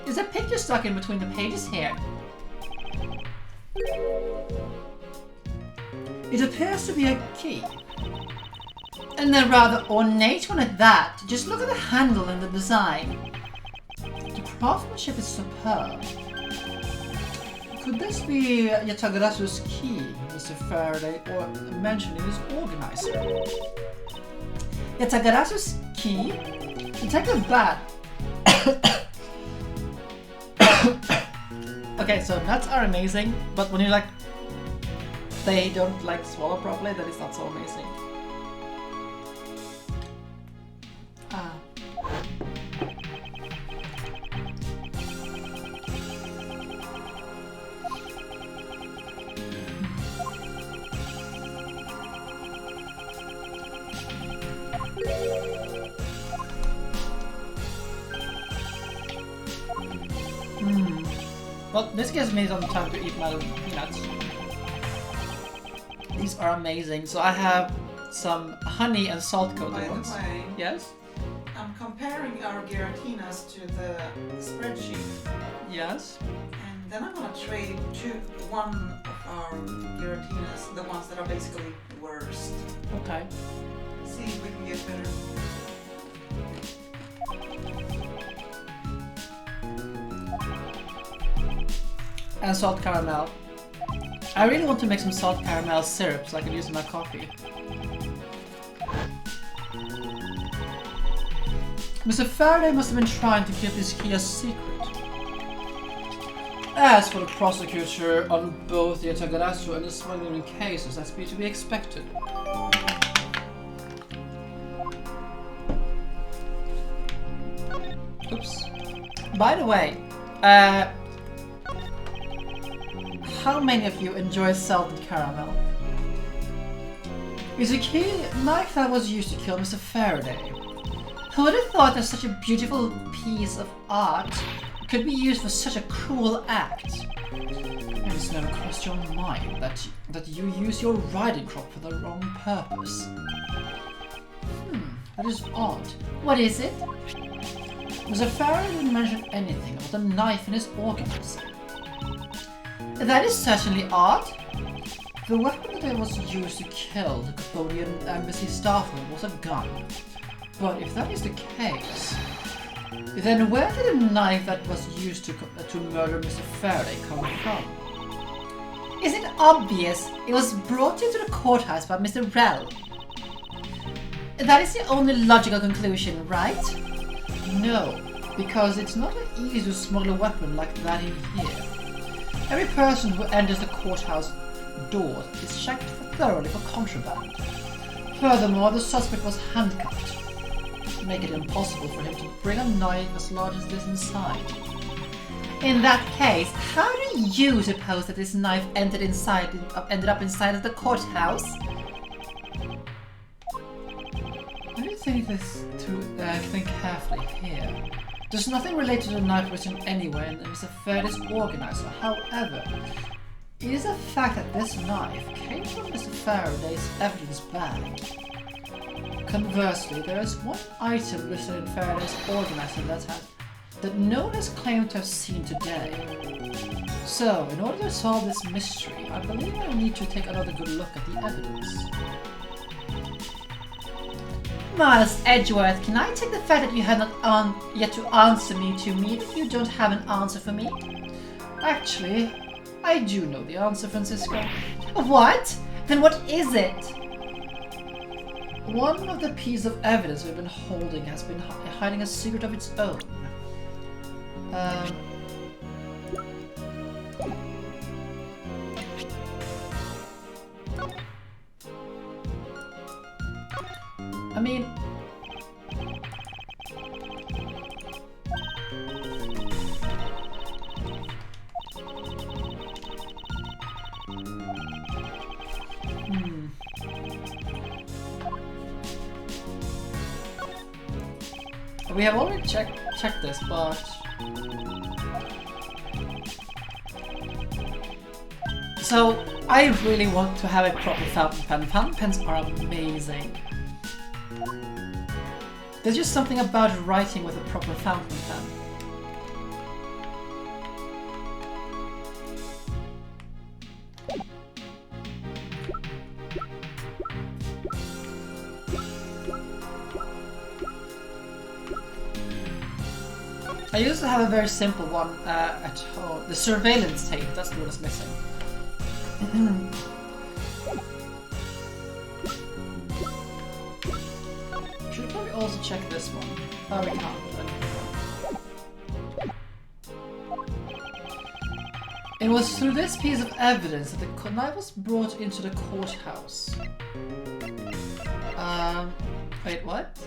Is a picture stuck in between the pages here? It appears to be a key. And a rather ornate one at that. Just look at the handle and the design. The craftsmanship is superb. Could this be Yatagarasu's key, Mr. Faraday, or mentioning his organizer? Yatagarasu's key? Detective Bat. Okay, so nuts are amazing, but when you like, they don't like swallow properly, then it's not so amazing. Well, this gives me some time to eat my peanuts. These are amazing. So I have some honey and salt coated ones. By the way, yes? I'm comparing our Giratinas to the spreadsheet. Yes. And then I'm gonna trade one of our Giratinas, the ones that are basically worst. Okay. See if we can get better. And salt caramel. I really want to make some salt caramel syrup so I can use it in my coffee. Mr. Faraday must have been trying to keep this key a secret. As for the prosecutor on both the Yatagarasu and the smuggling cases, that's to be expected. Oops. By the way, how many of you enjoy salted caramel? Is a key knife that was used to kill Mr. Faraday. Who would have thought that such a beautiful piece of art could be used for such a cruel act? And it's never crossed your mind that you use your riding crop for the wrong purpose. That is odd. What is it? Mr. Faraday didn't mention anything about the knife in his organizer. That is certainly odd. The weapon that was used to kill the Cambodian embassy staffman was a gun. But if that is the case, then where did the knife that was used to murder Mr. Faraday come from? Isn't it obvious? It was brought into the courthouse by Mr. Rell. That is the only logical conclusion, right? No, because it's not easy to smuggle a weapon like that in here. Every person who enters the courthouse doors is checked thoroughly for contraband. Furthermore, the suspect was handcuffed, making it impossible for him to bring a knife as large as this inside. In that case, how do you suppose that this knife ended up inside of the courthouse? I do think think carefully here. There's nothing related to the knife written anywhere in Mr. Faraday's organizer. However, it is a fact that this knife came from Mr. Faraday's evidence bag. Conversely, there is one item listed in Faraday's organizer that no one has claimed to have seen today. So, in order to solve this mystery, I believe I need to take another good look at the evidence. Miles Edgeworth, can I take the fact that you have not yet to answer me to mean that you don't have an answer for me? Actually, I do know the answer, Francisco. What? Then what is it? One of the pieces of evidence we've been holding has been hiding a secret of its own. I mean... We have already checked this, but... So, I really want to have a proper fountain pen. Fountain pens are amazing. There's just something about writing with a proper fountain pen. I used to have a very simple one at home. The surveillance tape, that's the one that's missing. Should probably also check this one. Oh, we can't. It was through this piece of evidence that the knife was brought into the courthouse. Wait, what?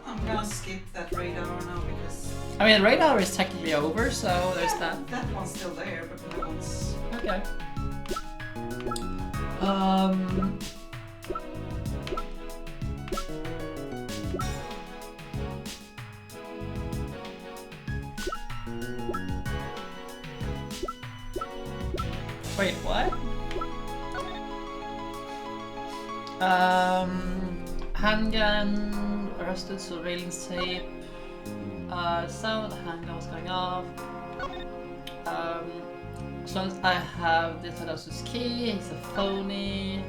I'm gonna skip that radar now because... I mean, radar is technically over, so there's that. That one's still there, but no one's... Okay. Wait, what? Handgun, arrested, surveillance tape. Sound, the handgun was going off. As long as I have the Yatagarasu key, he's a phony.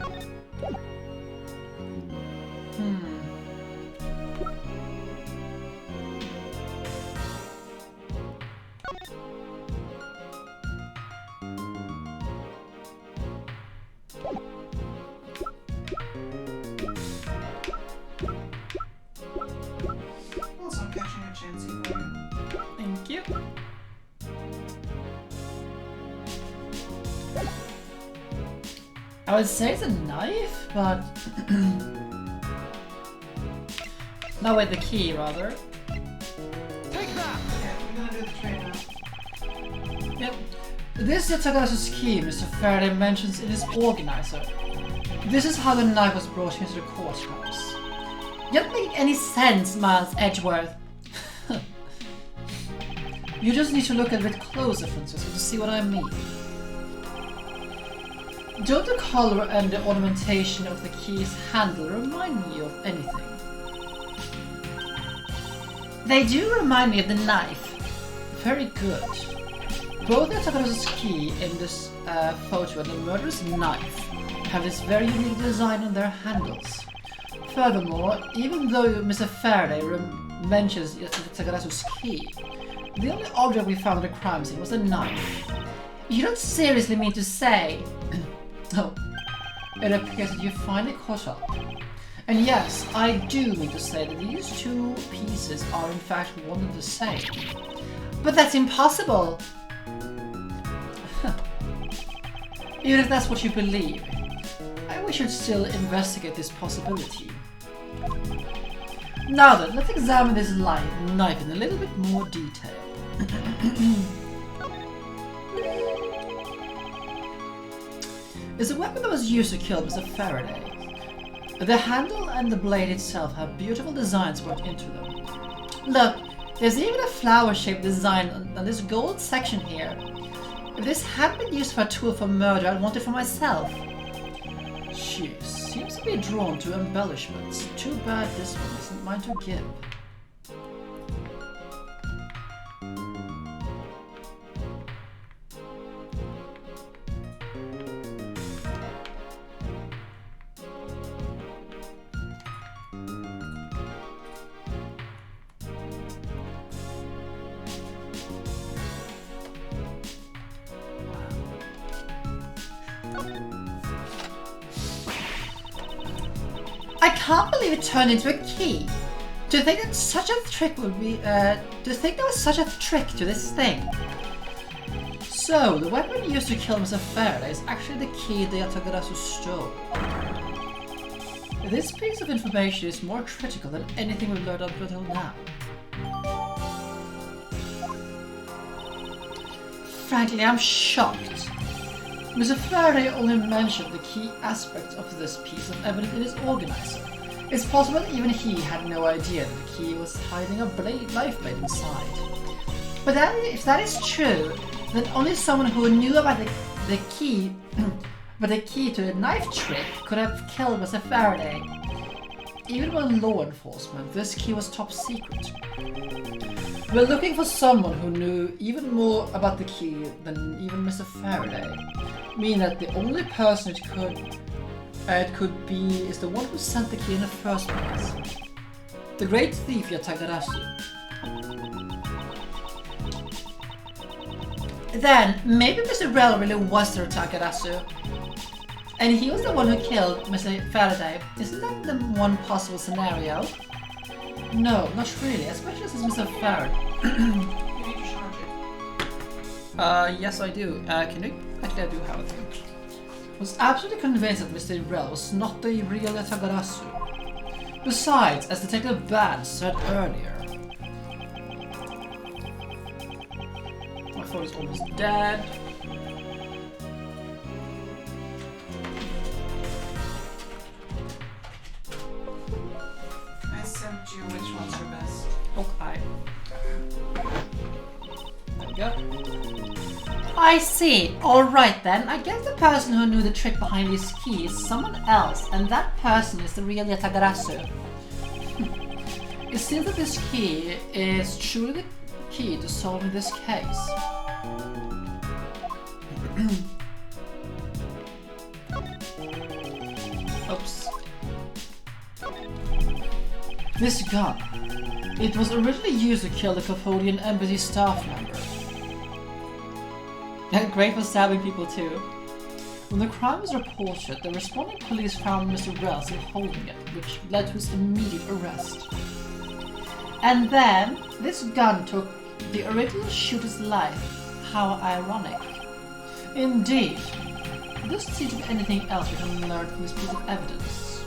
Also, I'm catching your chance here. Thank you. I would say it's a knife, but... no, wait, the key, rather. Take that! Yeah, we're gonna do the trade now. Yep. This Yatagarasu key Mr. Faraday mentions in his organizer. This is how the knife was brought into the courthouse. You don't make any sense, Miles Edgeworth. You just need to look a bit closer, Francisco, to see what I mean. Don't the color and the ornamentation of the key's handle remind me of anything? They do remind me of the knife. Very good. Both the Yatagarasu key in this photo and the murderous knife have this very unique design on their handles. Furthermore, even though Mr. Faraday mentions Yatagarasu's key, the only object we found at the crime scene was a knife. You don't seriously mean to say... Oh, it appears that you finally caught up. And yes, I do mean to say that these two pieces are in fact one and the same. But that's impossible! Even if that's what you believe, we should still investigate this possibility. Now then, let's examine this knife in a little bit more detail. It's a weapon that was used to kill Mr. Faraday. The handle and the blade itself have beautiful designs worked into them. Look, there's even a flower-shaped design on this gold section here. If this had been used for a tool for murder, I'd want it for myself. She seems to be drawn to embellishments. Too bad this one isn't mine to give. I can't believe it turned into a key. To think that such a trick would be, to think there was such a trick to this thing. So, the weapon used to kill Mr. Faraday is actually the key the Yatagarasu stole. This piece of information is more critical than anything we've learned up until now. Frankly, I'm shocked. Mr. Faraday only mentioned the key aspects of this piece of evidence in his organizer. It's possible that even he had no idea that the key was hiding a life blade inside. But if that is true, then only someone who knew about the key to the knife trick could have killed Mr. Faraday. Even with law enforcement, this key was top secret. We're looking for someone who knew even more about the key than even Mr. Faraday. Meaning that the only person it could be is the one who sent the key in the first place. The great thief Yatagarasu. Then, maybe Mr. Rel really was the Yatagarasu. And he was the one who killed Mr. Faraday. Isn't that the one possible scenario? No, not really, especially since Mr. Faraday. You need to charge it. Yes I do. Can you? Actually I do have it. I was absolutely convinced that Mr. Rel was not the real Yatagarasu. Besides, as Detective Bad said earlier, my phone is almost dead. I sent you which ones are best. Okay. There we go. I see. Alright then. I guess the person who knew the trick behind these keys is someone else, and that person is the real Yatagarasu. It seems that this key is truly the key to solving this case. Oops. This gun. It was originally used to kill the Cambodian embassy staff member. Great for stabbing people too. When the crime was reported, the responding police found Mr. Rel still holding it, which led to his immediate arrest. And then, this gun took the original shooter's life. How ironic. Indeed. There doesn't seem to be anything else we can learn from this piece of evidence.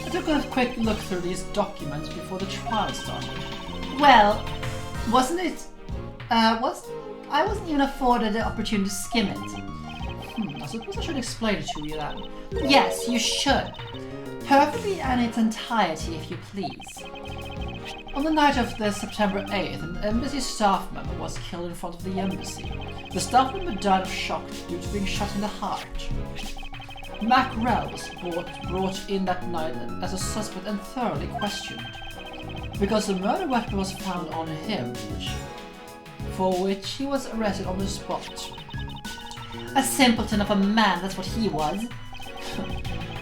I took a quick look through these documents before the trial started. Well, I wasn't even afforded the opportunity to skim it. I suppose I should explain it to you then. Yes, you should. Perfectly in its entirety, if you please. On the night of the September 8th, an embassy staff member was killed in front of the embassy. The staff member died of shock due to being shot in the heart. Mac Rel was brought in that night as a suspect and thoroughly questioned, because the murder weapon was found on him, for which he was arrested on the spot. A simpleton of a man, that's what he was.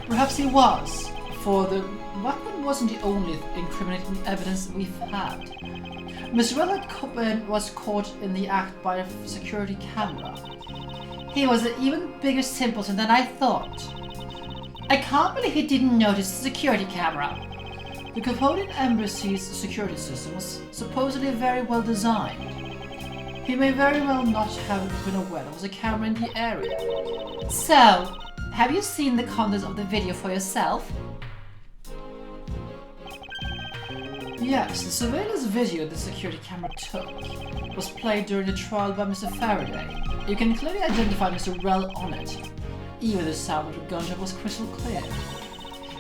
Perhaps he was, for the weapon wasn't the only incriminating evidence we've had. Miss Rel was caught in the act by a security camera. He was an even bigger simpleton than I thought. I can't believe he didn't notice the security camera. The Cambodian embassy's security system was supposedly very well designed. He may very well not have been aware there was a camera in the area. So, have you seen the contents of the video for yourself? Yes, the surveillance video the security camera took was played during the trial by Mr. Faraday. You can clearly identify Mr. Rel on it. Even the sound of the gunshot was crystal clear.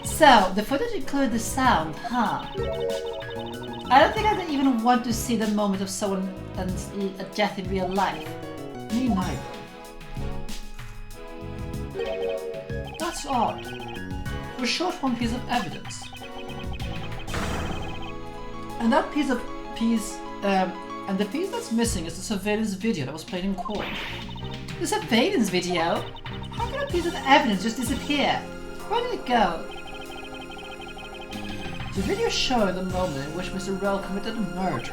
So, the footage included the sound, huh? I don't think I'd even want to see the moment of someone's death in real life. Me neither. That's odd. We're short one piece of evidence. And the piece that's missing is the surveillance video that was played in court. The surveillance video? How can a piece of evidence just disappear? Where did it go? The video showing the moment in which Mr. Rel committed a murder.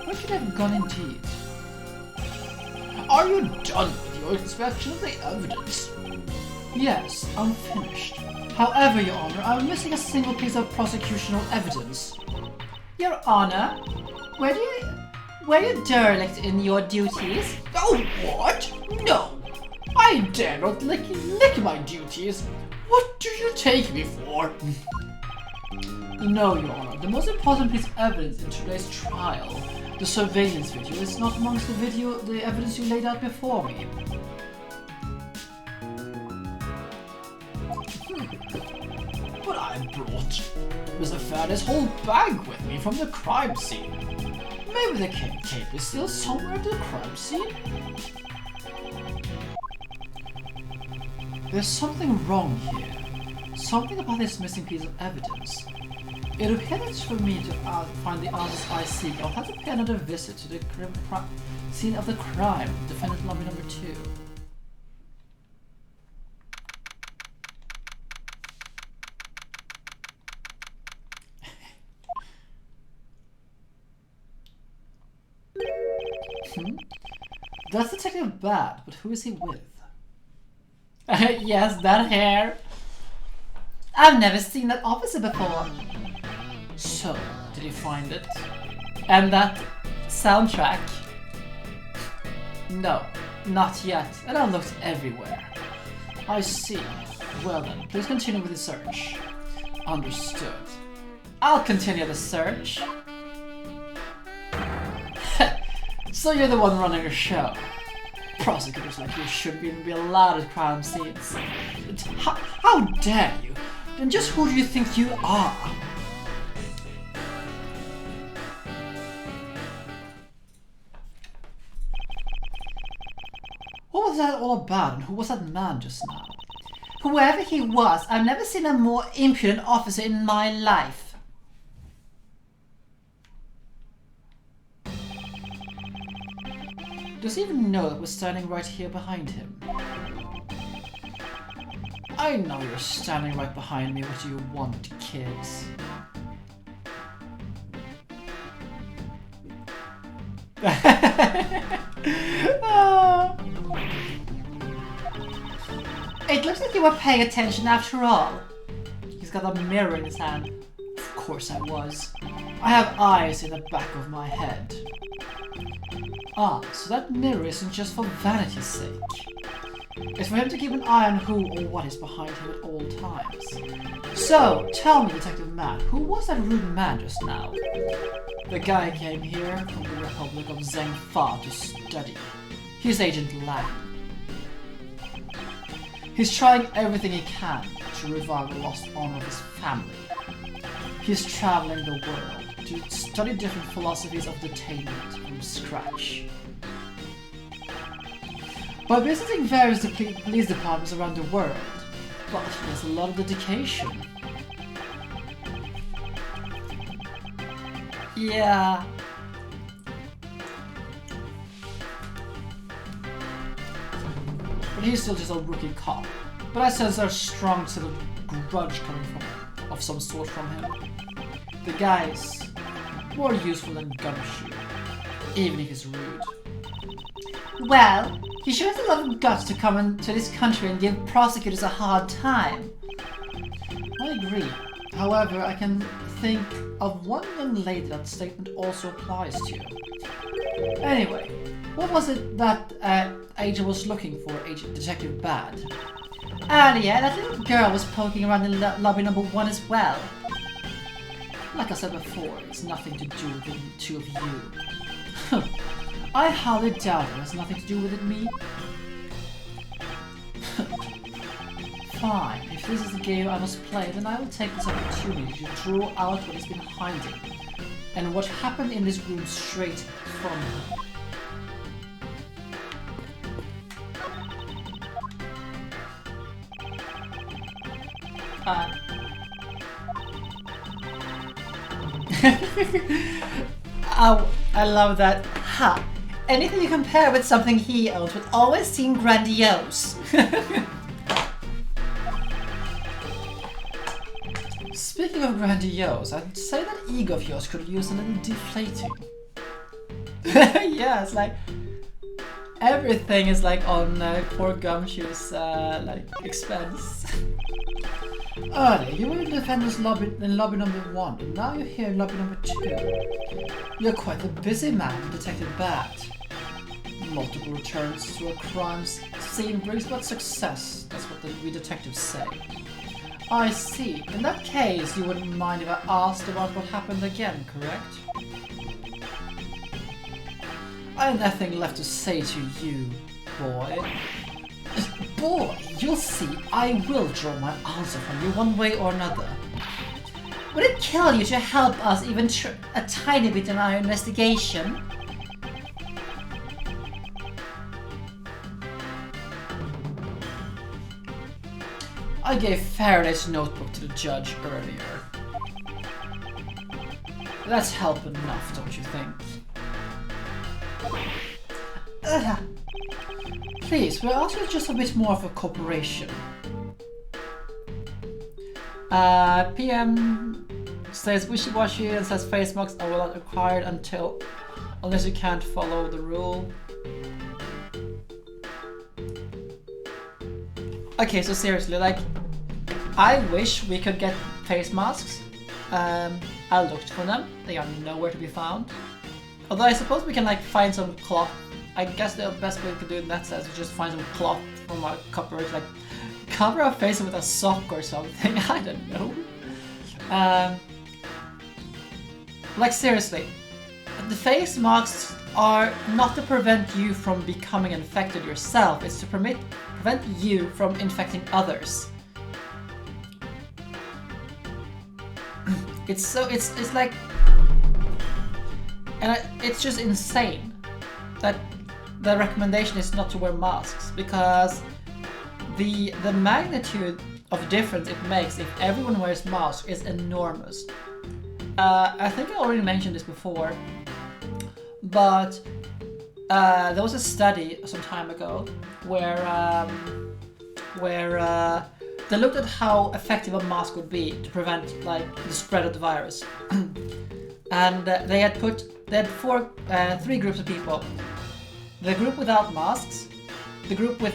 Where could it have gone indeed? Are you done with your inspection of the evidence? Yes, I'm finished. However, Your Honor, I'm missing a single piece of prosecutional evidence. Your Honor, were you derelict in your duties? Oh, what? No! I dare not lick my duties. What do you take me for? No, Your Honor. The most important piece of evidence in today's trial, the surveillance video, is not amongst the evidence you laid out before me. But I brought Mr. Faraday's whole bag with me from the crime scene. Maybe the tape is still somewhere at the crime scene? There's something wrong here. Something about this missing piece of evidence. It appears for me to find the answers I seek. I'll have to pay another visit to the scene of the crime, defendant lobby number 2. That's Detective Bad, but who is he with? Yes, that hair. I've never seen that officer before. So, did you find it? And that soundtrack? No, not yet, and I looked everywhere. I see. Well then, please continue with the search. Understood. I'll continue the search. So you're the one running a show. Prosecutors like you shouldn't even be allowed at crime scenes. How dare you? Then just who do you think you are? What was that all about, and who was that man just now? Whoever he was, I've never seen a more impudent officer in my life. Does he even know that we're standing right here behind him? I know you're standing right behind me. What do you want, kids? It looks like you were paying attention after all. He's got a mirror in his hand. Of course I was. I have eyes in the back of my head. Ah, so that mirror isn't just for vanity's sake. It's for him to keep an eye on who or what is behind him at all times. So, tell me, Detective Matt, who was that rude man just now? The guy came here from the Republic of Zengfa to study. He's Agent Lang. He's trying everything he can to revive the lost honor of his family. He's traveling the world to study different philosophies of detainment from scratch. By visiting various police departments around the world, but he has a lot of dedication. Yeah. But he's still just a rookie cop. But I sense there's a strong sort of grudge coming of some sort from him. The guy's more useful than Gumshoe, even if he's rude. Well, he sure has a lot of guts to come into this country and give prosecutors a hard time. I agree. However, I can think of one young lady that statement also applies to. Anyway, what was it that Agent was looking for, Agent Detective Bad? Earlier, that little girl was poking around in lobby number 1 as well. Like I said before, it's nothing to do with the two of you. I highly doubt it has nothing to do with it, me. Fine, if this is the game I must play, then I will take this opportunity to draw out what has been hiding, and what happened in this room straight from him. Oh, I love that. Ha! Anything you compare with something he owns would always seem grandiose. Speaking of grandiose, I'd say that ego of yours could use a little deflating. Yeah, it's like everything is like on poor Gumshoe's like expense. Earlier, you were in the defendant's lobby in lobby number 1, and now you're here in lobby number 2. You're quite a busy man, Detective Bad. Multiple returns to a crime scene brings about success, that's what we detectives say. I see. In that case, you wouldn't mind if I asked about what happened again, correct? I have nothing left to say to you, boy. Boy, you'll see, I will draw my answer from you one way or another. Would it kill you to help us even a tiny bit in our investigation? I gave Faraday's notebook to the judge earlier. That's help enough, don't you think? Please, we're asking just a bit more of a cooperation. PM says wishy-washy and says face marks are not required until Unless you can't follow the rule. Okay, so seriously, like, I wish we could get face masks. I looked for them. They are nowhere to be found. Although I suppose we can like find some cloth. I guess the best way to do it in that sense is just find some cloth from our cupboard, like cover our face with a sock or something. I don't know. Like seriously, the face masks are not to prevent you from becoming infected yourself. It's to prevent you from infecting others. It's like, and it's just insane that the recommendation is not to wear masks, because the magnitude of difference it makes if everyone wears masks is enormous. I think I already mentioned this before, but there was a study some time ago where they looked at how effective a mask would be to prevent like the spread of the virus, and they had three groups of people: the group without masks, the group with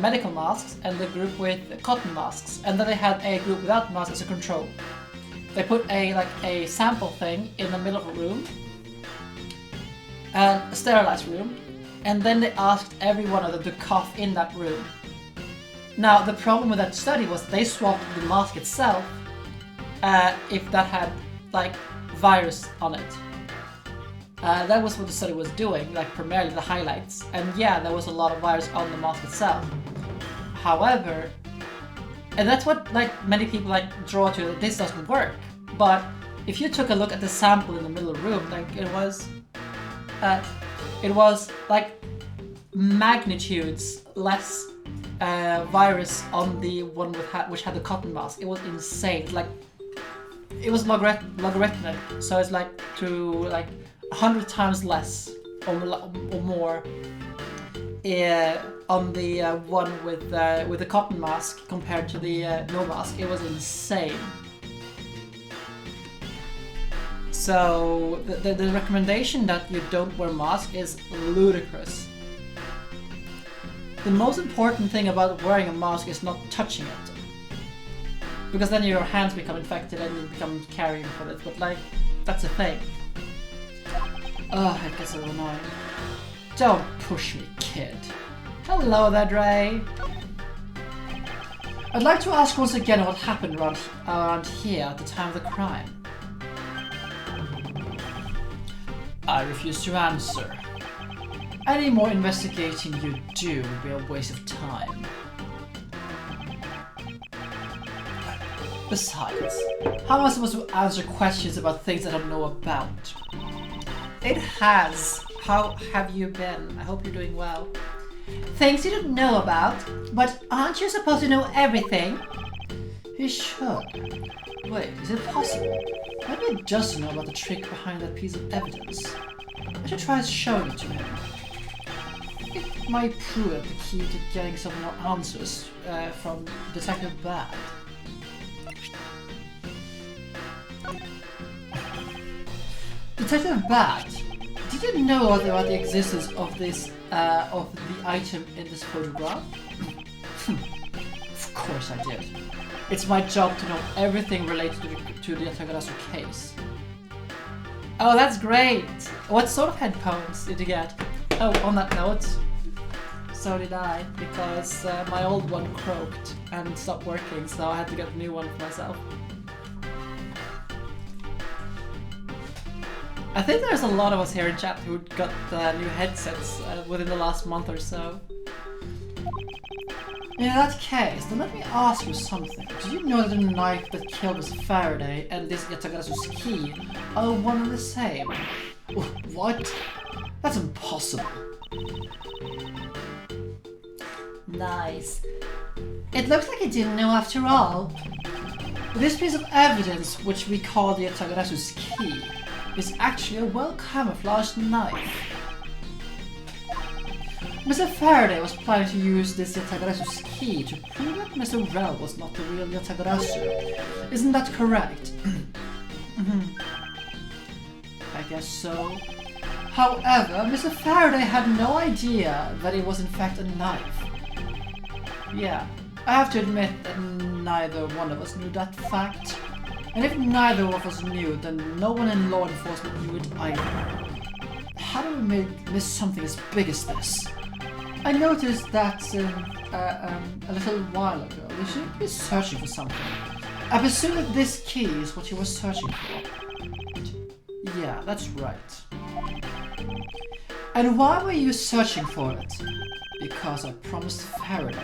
medical masks, and the group with cotton masks. And then they had a group without masks as a control. They put a sample thing in the middle of a room, and a sterilized room, and then they asked every one of them to cough in that room. Now, the problem with that study was they swapped the mask itself if that had like virus on it. That was what the study was doing, like primarily the highlights. And yeah, there was a lot of virus on the mask itself. However, and that's what like many people like draw to, that this doesn't work. But if you took a look at the sample in the middle of the room, like it was like magnitudes less virus on the one which had the cotton mask. It was insane. Like it was logarithmic, so it's like to like 100 times less or more on the one with the cotton mask compared to the no mask. It was insane. So the recommendation that you don't wear mask is ludicrous. The most important thing about wearing a mask is not touching it, because then your hands become infected and you become carrying for it. But like, that's a thing. It gets so annoying. Don't push me, kid. Hello there, Dre. I'd like to ask once again what happened around here at the time of the crime. I refuse to answer. Any more investigating you do will be a waste of time. Besides, how am I supposed to answer questions about things I don't know about? It has. How have you been? I hope you're doing well. Things you don't know about? But aren't you supposed to know everything? You should. Wait, is it possible? Maybe he does know about the trick behind that piece of evidence. I should try showing it to him. It might prove the key to getting some more answers from Detective Bad. Detective Bad, did you know about the existence of this of the item in this photograph? Of course I did. It's my job to know everything related to the Yatagarasu case. Oh, that's great! What sort of headphones did you get? Oh, on that note, so did I, because my old one croaked and stopped working, so I had to get a new one for myself. I think there's a lot of us here in chat who got new headsets within the last month or so. In that case, then let me ask you something. Do you know that the knife that killed Mr. Faraday and this Yatagarasu's key are one and the same? What? That's impossible. Nice. It looks like you didn't know after all. This piece of evidence, which we call the Yatagarasu's key, is actually a well-camouflaged knife. Mr. Faraday was planning to use this Yatagarasu's key to prove that Mr. Rel was not the real Yatagarasu. Isn't that correct? I guess so. However, Mr. Faraday had no idea that it was in fact a knife. Yeah, I have to admit that neither one of us knew that fact. And if neither of us knew, then no one in law enforcement knew it either. How do we miss something as big as this? I noticed that a little while ago, we should be searching for something. I presume that this key is what you were searching for. Yeah, that's right. And why were you searching for it? Because I promised Faraday.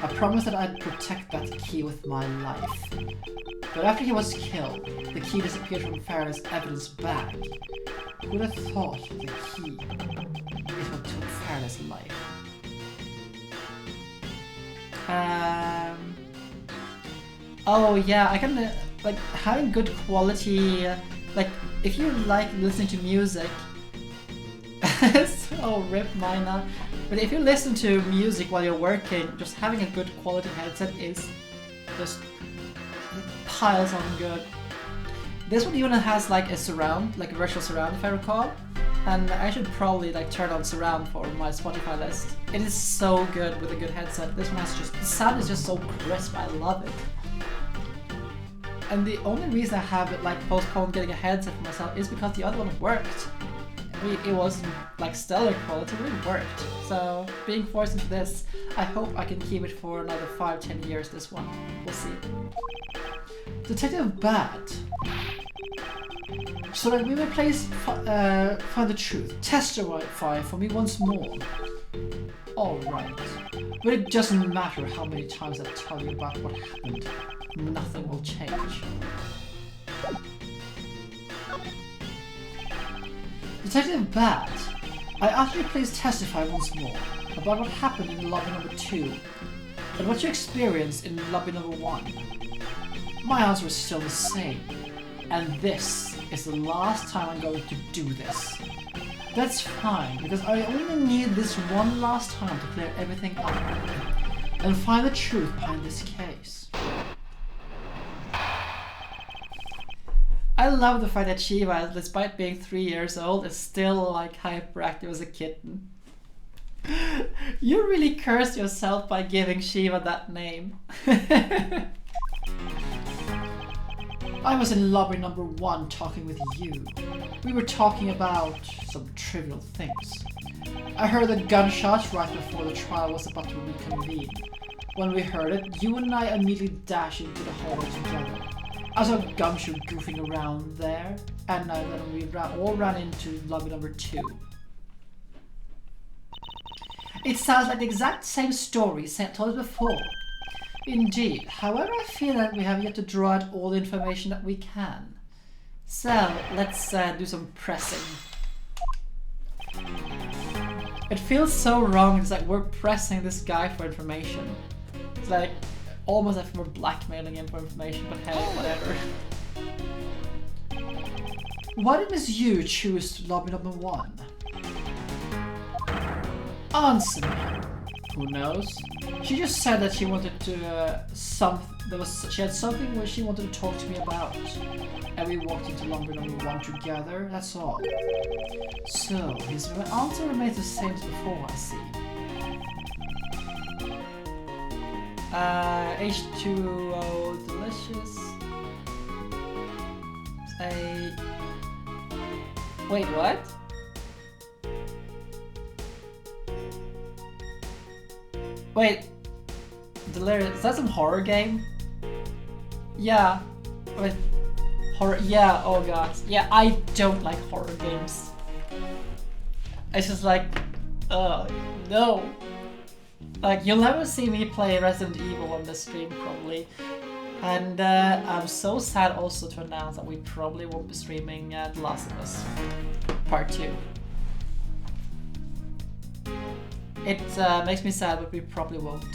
I promised that I'd protect that key with my life. But after he was killed, the key disappeared from Faraday's evidence bag. Who would have thought the key is what took Faraday's life? Oh yeah, I can like having good quality. Like if you like listening to music, oh rip Mina. But if you listen to music while you're working, just having a good quality headset is just piles on good. This one even has like a surround, like a virtual surround if I recall. And I should probably like turn on surround for my Spotify list. It is so good with a good headset. This one has just, the sound is just so crisp, I love it. And the only reason I have it like postponed getting a headset for myself is because the other one worked. It wasn't like stellar quality, but it worked. So being forced into this, I hope I can keep it for another 5-10 years, this one. We'll see. Detective Bad. So that we will please find the truth. Testify for me once more. Alright. But it doesn't matter how many times I tell you about what happened. Nothing will change. Detective Bad, I ask you to please testify once more about what happened in lobby number 2 and what you experienced in lobby number 1. My answer is still the same, and this is the last time I'm going to do this. That's fine, because I only need this one last time to clear everything up and find the truth behind this case. I love the fact that Shiva, despite being 3 years old, is still like hyperactive as a kitten. You really cursed yourself by giving Shiva that name. I was in lobby number 1 talking with you. We were talking about some trivial things. I heard the gunshots right before the trial was about to reconvene. When we heard it, you and I immediately dashed into the hallway together. I saw Gumshoe goofing around there, and then we all ran into lobby number 2. It sounds like the exact same story told before. Indeed, however, I feel that we have yet to draw out all the information that we can. So, let's do some pressing. It feels so wrong, it's like we're pressing this guy for information. It's like, almost like we're blackmailing him for information, but hey, whatever. Why did Miss Yu choose lobby number 1? Answer me. Who knows? She just said that she wanted to she had something where she wanted to talk to me about. And we walked into lobby number 1 together, that's all. So, his answer remains the same as before, I see. H2O delicious. Wait, what? Wait, delirious. Is that some horror game? Yeah. Wait, horror. Yeah. Oh god. Yeah, I don't like horror games. It's just like, no. Like, you'll never see me play Resident Evil on this stream, probably. And I'm so sad also to announce that we probably won't be streaming The Last of Us Part 2. It makes me sad, but we probably won't.